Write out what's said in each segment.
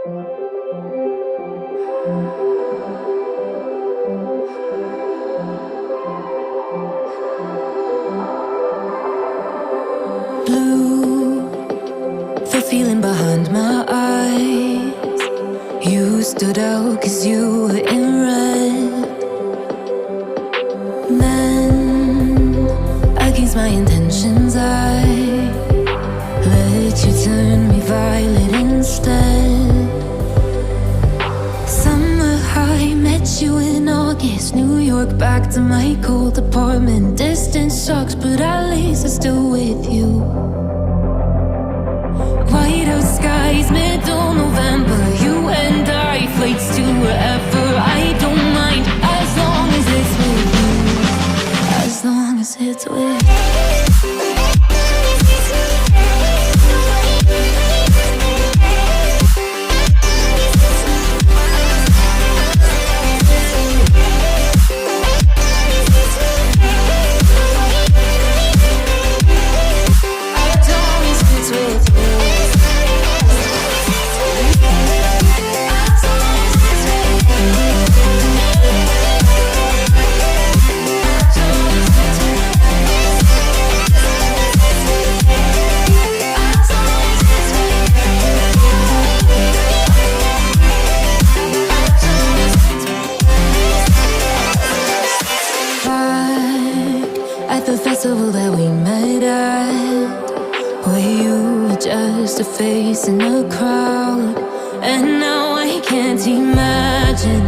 Blue, the feeling behind my eyes. You stood out 'cause you were in red. Men, against my intentions, I let you turn me violet instead. Summer high, met you in August. New York, back to my cold apartment. Distance sucks, but at least I'm still with you. White out skies, middle November. You and I, flights to wherever. I don't mind, as long as it's with you. As long as it's with you. That we met at, where you were just a face in a crowd. And now I can't imagine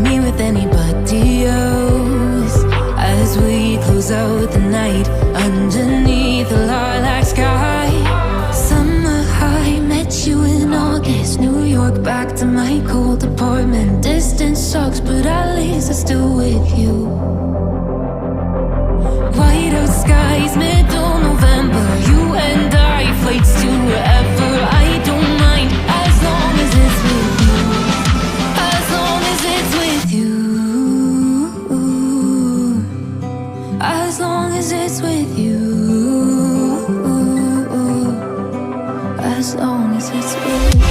me with anybody else. As we close out the night underneath the lilac sky. Summer high, met you in August. New York, back to my cold apartment. Distance sucks, but at least I'm still with you. White out skies, middle November. You and I, flights to wherever. I don't mind, as long as it's with you. As long as it's with you. As long as it's with you. As long as it's with you.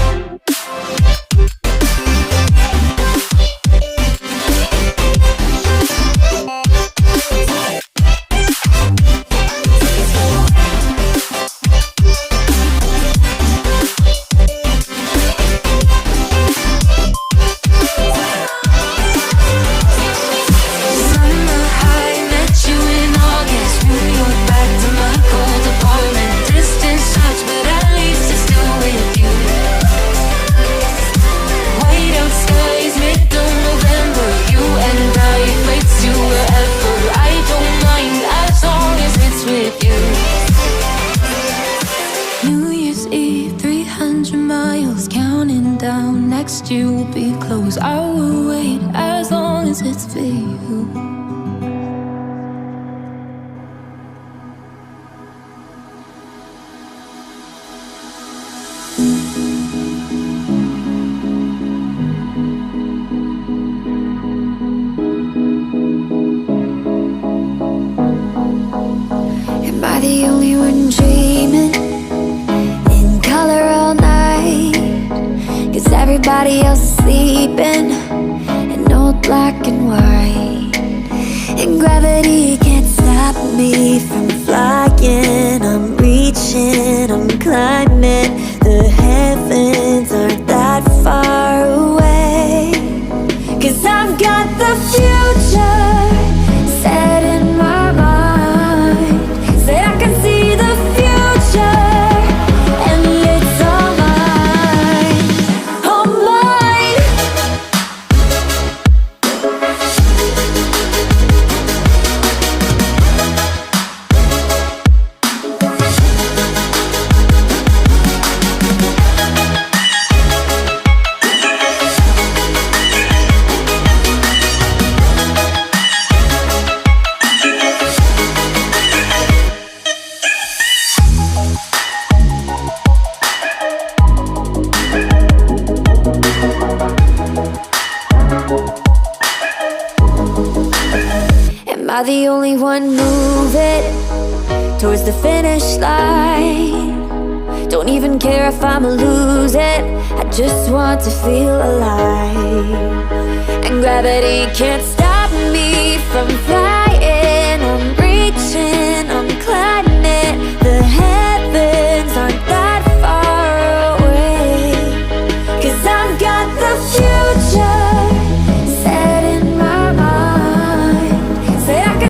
You will be close. I will wait as long as it's for you. Am I the only one dreaming in color all night? 'Cause everybody else is sleeping in old black and white. And gravity can't stop me from flying. I'm reaching, I'm climbing. The heavens aren't that far away. 'Cause I've got the future set in my mind. Say I can see the future. Am I the only one moving towards the finish line? Don't even care if I'ma lose it. I just want to feel alive. And gravity can't stop